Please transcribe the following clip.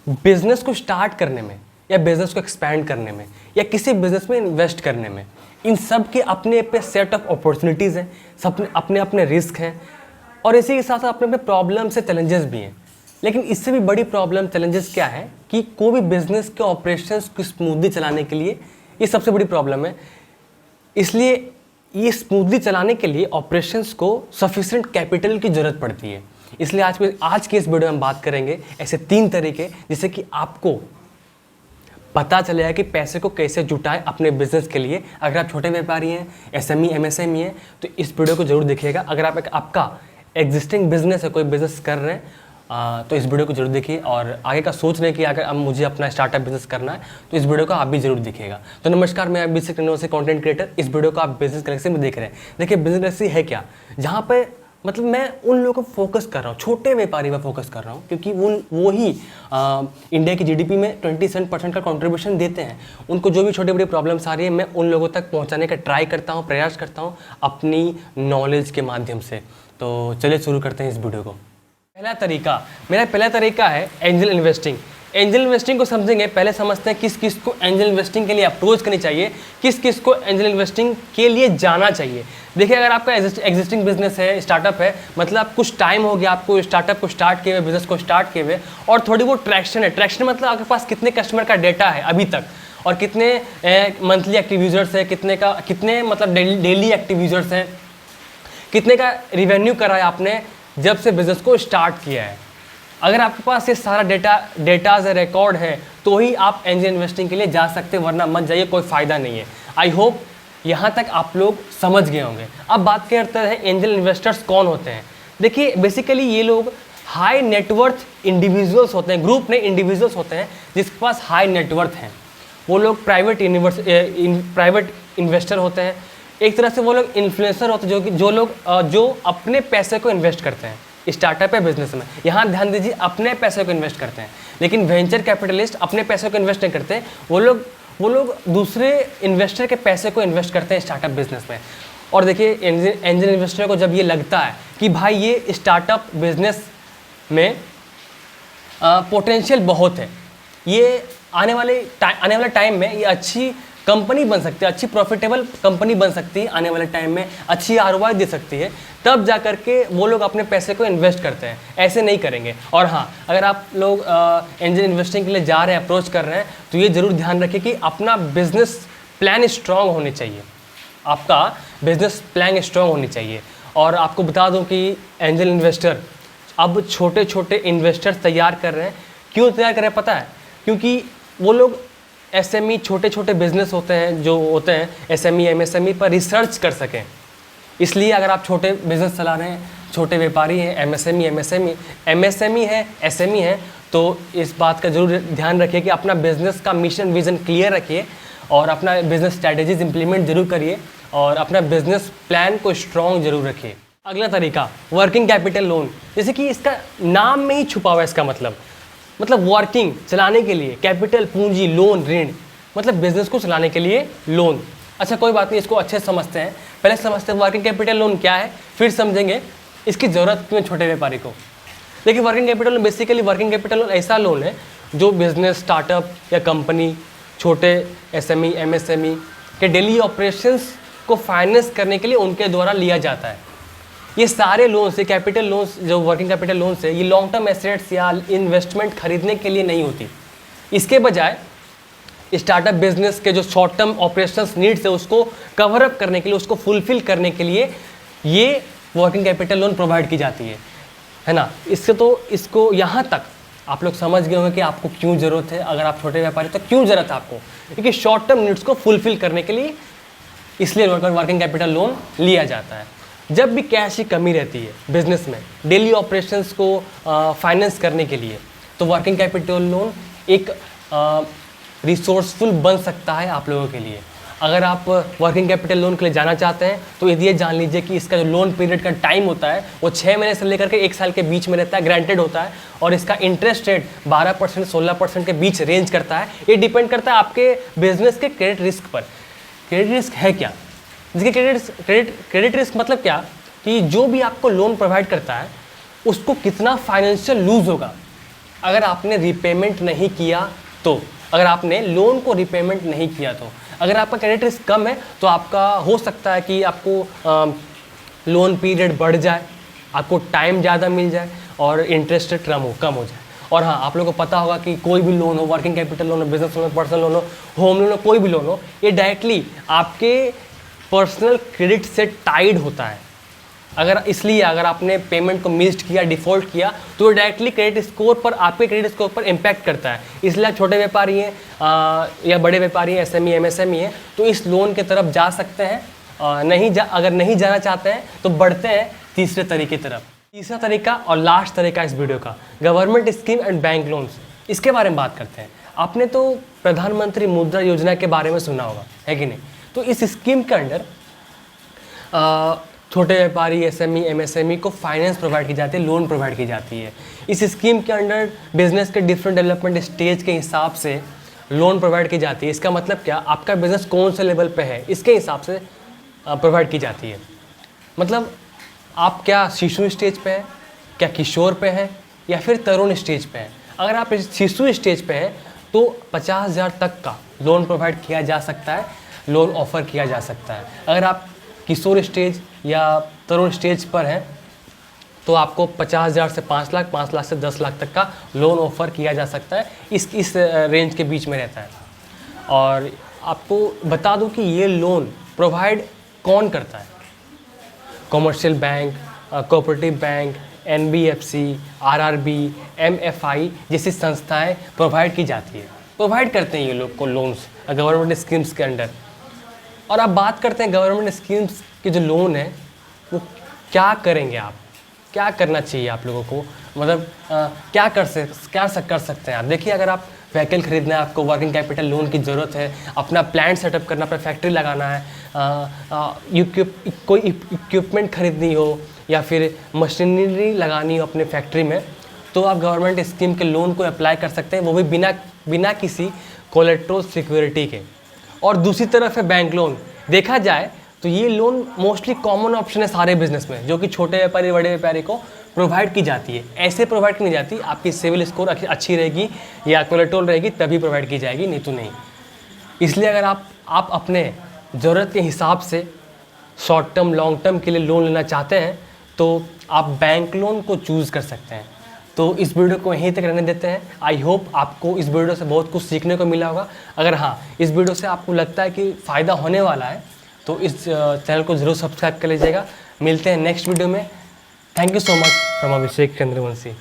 Business को start करने में या बिजनेस को एक्सपैंड करने में या किसी बिजनेस में इन्वेस्ट करने में, इन सब के अपने पे सेट ऑफ अपॉर्चुनिटीज़ हैं, सब अपने अपने रिस्क हैं और इसी के साथ साथ अपने अपने प्रॉब्लम्स से चैलेंजेस भी हैं। लेकिन इससे भी बड़ी प्रॉब्लम चैलेंजेस क्या है कि कोई भी बिजनेस के ऑपरेशंस को स्मूथली चलाने के लिए ये सबसे बड़ी प्रॉब्लम है। इसलिए ये स्मूथली चलाने के लिए ऑपरेशंस को सफिशिएंट कैपिटल की ज़रूरत पड़ती है। इसलिए आज के इस वीडियो में हम बात करेंगे ऐसे 3 तरीके जिससे कि आपको पता चलेगा कि पैसे को कैसे जुटाएं अपने बिजनेस के लिए। अगर आप छोटे व्यापारी हैं, एसएमई एमएसएमई हैं, तो इस वीडियो को जरूर देखिएगा। अगर आपका एग्जिस्टिंग बिजनेस है, कोई बिजनेस कर रहे हैं, तो इस वीडियो को जरूर देखिए। और आगे का सोच रहे हैं कि अगर अब मुझे अपना स्टार्टअप बिजनेस करना है तो इस वीडियो को आप भी जरूर देखिएगा। तो नमस्कार, मैं अभिषेक टेक्नोलॉजी कंटेंट क्रिएटर। इस वीडियो को आप बिजनेस गैलेक्सी में देख रहे हैं। देखिए, बिजनेस गैलेक्सी है क्या, जहाँ पे मतलब मैं उन लोगों को फोकस कर रहा हूँ, छोटे व्यापारी पर फोकस कर रहा हूँ, क्योंकि वो ही इंडिया की जीडीपी में 27% का कंट्रीब्यूशन देते हैं। उनको जो भी छोटी बड़ी प्रॉब्लम्स आ रही है, मैं उन लोगों तक पहुँचाने का ट्राई करता हूँ, प्रयास करता हूँ अपनी नॉलेज के माध्यम से। तो चलिए शुरू करते हैं इस वीडियो को। मेरा पहला तरीका है एंजल इन्वेस्टिंग। एंजल इन्वेस्टिंग को समझेंगे, पहले समझते हैं किस किस को एंजल इन्वेस्टिंग के लिए अप्रोच करनी चाहिए, किस किस को एंजल इन्वेस्टिंग के लिए जाना चाहिए। देखिए, अगर आपका एग्जिस्टिंग बिजनेस है, स्टार्टअप है, मतलब कुछ टाइम हो गया आपको स्टार्टअप को स्टार्ट किए हुए, बिजनेस को स्टार्ट किए हुए, और थोड़ी बहुत ट्रैक्शन है। ट्रैक्शन मतलब आपके पास कितने कस्टमर का डेटा है अभी तक, और कितने मंथली एक्टिव यूजर्स है, कितने मतलब डेली एक्टिव यूजर्स हैं, कितने का रिवेन्यू करा है आपने जब से बिजनेस को स्टार्ट किया है। अगर आपके पास ये सारा डेटाज है, रिकॉर्ड है, तो ही आप एंजल इन्वेस्टिंग के लिए जा सकते हैं, वरना मत जाइए, कोई फ़ायदा नहीं है। आई होप यहाँ तक आप लोग समझ गए होंगे। अब बात करते हैं एंजल इन्वेस्टर्स कौन होते हैं। देखिए, बेसिकली ये लोग हाई नेटवर्थ इंडिविजुअल्स होते हैं, ग्रुप नहीं इंडिविजुअल्स होते हैं जिसके पास हाई नेटवर्थ हैं। वो लोग प्राइवेट इन्वेस्टर होते हैं। एक तरह से वो लोग इन्फ्लुएंसर होते हैं, जो अपने पैसे को इन्वेस्ट करते हैं स्टार्टअप या बिजनेस में। यहाँ ध्यान दीजिए, अपने पैसे को इन्वेस्ट करते हैं। लेकिन वेंचर कैपिटलिस्ट अपने पैसे को इन्वेस्ट नहीं करते, वो लोग दूसरे इन्वेस्टर के पैसे को इन्वेस्ट करते हैं स्टार्टअप बिजनेस में। और देखिए, एंजल इन्वेस्टर को जब ये लगता है कि भाई ये स्टार्टअप बिजनेस में पोटेंशियल बहुत है, ये आने वाले टाइम में ये अच्छी कंपनी बन सकती है, अच्छी प्रॉफिटेबल कंपनी बन सकती है, आने वाले टाइम में अच्छी आरओआई दे सकती है, तब जा करके वो लोग अपने पैसे को इन्वेस्ट करते हैं, ऐसे नहीं करेंगे। और हाँ, अगर आप लोग एंजल इन्वेस्टिंग के लिए जा रहे हैं, अप्रोच कर रहे हैं, तो ये ज़रूर ध्यान रखिए कि अपना बिजनेस प्लान स्ट्रॉन्ग होनी चाहिए। आपका बिजनेस प्लान स्ट्रॉन्ग होनी चाहिए। और आपको बता दूँ कि एंजल इन्वेस्टर अब छोटे छोटे इन्वेस्टर्स तैयार कर रहे हैं। क्यों तैयार कर रहे हैं पता है? क्योंकि वो लोग एसएमई छोटे छोटे बिजनेस होते हैं एसएमई एमएसएमई पर रिसर्च कर सकें। इसलिए अगर आप छोटे बिजनेस चला रहे हैं, छोटे व्यापारी हैं, एमएसएमई है, एसएमई है, तो इस बात का जरूर ध्यान रखिए कि अपना बिजनेस का मिशन विजन क्लियर रखिए और अपना बिजनेस स्ट्रैटेजीज इंप्लीमेंट जरूर करिए और अपना बिजनेस प्लान को स्ट्रॉन्ग जरूर रखिए। अगला तरीका, वर्किंग कैपिटल लोन। जैसे कि इसका नाम में ही छुपा हुआ है इसका मतलब वर्किंग चलाने के लिए, कैपिटल पूंजी, लोन ऋण, मतलब बिजनेस को चलाने के लिए लोन। अच्छा, कोई बात नहीं, इसको अच्छे से समझते हैं। पहले समझते हैं वर्किंग कैपिटल लोन क्या है, फिर समझेंगे इसकी ज़रूरत क्यों छोटे व्यापारी को। देखिए, working capital loan basically loan ऐसा लोन है जो बिजनेस, स्टार्टअप या कंपनी, छोटे एसएमई एमएसएमई के डेली ऑपरेशंस को फाइनेंस करने के लिए उनके द्वारा लिया जाता है। ये सारे लोन्स, ये कैपिटल लोन्स, जो वर्किंग कैपिटल लोन्स है, ये लॉन्ग टर्म एसेट्स या इन्वेस्टमेंट खरीदने के लिए नहीं होती। इसके बजाय स्टार्टअप बिजनेस के जो शॉर्ट टर्म ऑपरेशंस नीड्स है उसको कवर अप करने के लिए, उसको फुलफिल करने के लिए ये वर्किंग कैपिटल लोन प्रोवाइड की जाती है ना। इसको यहाँ तक आप लोग समझ गए होंगे कि आपको क्यों ज़रूरत है। अगर आप छोटे व्यापारी तो क्यों ज़रूरत है आपको, क्योंकि शॉर्ट टर्म नीड्स को फुलफिल करने के लिए इसलिए वर्किंग कैपिटल लोन लिया जाता है। जब भी कैश की कमी रहती है बिजनेस में, डेली ऑपरेशंस को फाइनेंस करने के लिए, तो वर्किंग कैपिटल लोन एक रिसोर्सफुल बन सकता है आप लोगों के लिए। अगर आप वर्किंग कैपिटल लोन के लिए जाना चाहते हैं तो ये जान लीजिए कि इसका जो लोन पीरियड का टाइम होता है वो 6 महीने से लेकर के 1 साल के बीच में रहता है, ग्रांटेड होता है। और इसका इंटरेस्ट रेट 12% 16% के बीच रेंज करता है। ये डिपेंड करता है आपके बिजनेस के क्रेडिट रिस्क पर। क्रेडिट रिस्क है क्या? जिसके क्रेडिट रिस्क मतलब क्या कि जो भी आपको लोन प्रोवाइड करता है उसको कितना फाइनेंशियल लूज होगा, अगर आपने रिपेमेंट नहीं किया तो, अगर आपने लोन को रिपेमेंट नहीं किया तो, अगर आपका क्रेडिट रिस्क कम है तो आपका हो सकता है कि आपको लोन पीरियड बढ़ जाए, आपको टाइम ज़्यादा मिल जाए और इंटरेस्ट रेट कम हो जाए। और हाँ, आप लोगों को पता होगा कि कोई भी लोन हो, वर्किंग कैपिटल लोन हो, बिजनेस लोन हो, पर्सनल लोन हो, होम लोन हो, कोई भी लोन हो, ये डायरेक्टली आपके पर्सनल क्रेडिट से टाइड होता है। अगर आपने पेमेंट को मिस्ड किया, डिफ़ॉल्ट किया, तो डायरेक्टली क्रेडिट स्कोर पर, आपके क्रेडिट स्कोर पर इम्पैक्ट करता है। इसलिए आप छोटे व्यापारी हैं या बड़े व्यापारी हैं, SME MSME हैं, तो इस लोन की तरफ जा सकते हैं। अगर नहीं जाना चाहते हैं तो बढ़ते हैं तीसरे तरीके की तरफ। तीसरा तरीका और लास्ट तरीका इस वीडियो का, government scheme and bank loans, इसके बारे में बात करते हैं। आपने तो प्रधानमंत्री मुद्रा योजना के बारे में सुना होगा, है कि नहीं? तो इस स्कीम के अंडर छोटे व्यापारी, SME MSME को फाइनेंस प्रोवाइड की जाती है, लोन प्रोवाइड की जाती है। इस स्कीम के अंडर बिजनेस के डिफरेंट डेवलपमेंट स्टेज के हिसाब से लोन प्रोवाइड की जाती है। इसका मतलब क्या, आपका बिजनेस कौन से लेवल पे है, इसके हिसाब से प्रोवाइड की जाती है। मतलब आप क्या शिशु स्टेज पे हैं, क्या किशोर पे हैं, या फिर तरुण स्टेज पे हैं। अगर आप शिशु स्टेज पे हैं तो 50,000 तक का लोन प्रोवाइड किया जा सकता है, लोन ऑफ़र किया जा सकता है। अगर आप किशोर स्टेज या तरुण स्टेज पर हैं तो आपको 50,000 से 5 लाख, 5 लाख से 10 लाख तक का लोन ऑफ़र किया जा सकता है। इस रेंज के बीच में रहता है। और आपको बता दूं कि ये लोन प्रोवाइड कौन करता है। Commercial bank, cooperative bank, NBFC, RRB, MFI जैसी संस्थाएं प्रोवाइड की जाती है, प्रोवाइड करते हैं ये लोग को लोन्स गवर्नमेंट स्कीम्स के अंडर। और अब बात करते हैं गवर्नमेंट स्कीम्स के जो लोन है वो क्या करेंगे आप, क्या करना चाहिए आप लोगों को, मतलब क्या कर सकते हैं आप। देखिए, अगर आप व्हीकल खरीदना है, आपको वर्किंग कैपिटल लोन की ज़रूरत है, अपना प्लांट सेटअप करना, अपना फैक्ट्री लगाना है, कोई इक्विपमेंट खरीदनी हो या फिर मशीनरी लगानी हो अपने फैक्ट्री में, तो आप गवर्नमेंट स्कीम के लोन को अप्लाई कर सकते हैं, वो भी बिना किसी कोलेट्रल सिक्योरिटी के। और दूसरी तरफ है बैंक लोन। देखा जाए तो ये लोन मोस्टली कॉमन ऑप्शन है सारे बिजनेस में, जो कि छोटे व्यापारी, बड़े व्यापारी को प्रोवाइड की जाती है। ऐसे प्रोवाइड की नहीं जाती, आपकी सिविल स्कोर अच्छी रहेगी या कोलेट्रल रहेगी तभी प्रोवाइड की जाएगी, नहीं तो नहीं। इसलिए अगर आप अपने ज़रूरत के हिसाब से शॉर्ट टर्म, लॉन्ग टर्म के लिए लोन लेना चाहते हैं तो आप बैंक लोन को चूज़ कर सकते हैं। तो इस वीडियो को यहीं तक रहने देते हैं। आई होप आपको इस वीडियो से बहुत कुछ सीखने को मिला होगा। अगर हाँ, इस वीडियो से आपको लगता है कि फ़ायदा होने वाला है तो इस चैनल को ज़रूर सब्सक्राइब कर लीजिएगा। मिलते हैं नेक्स्ट वीडियो में। Thank you so much from Abhishek Chandravanshi.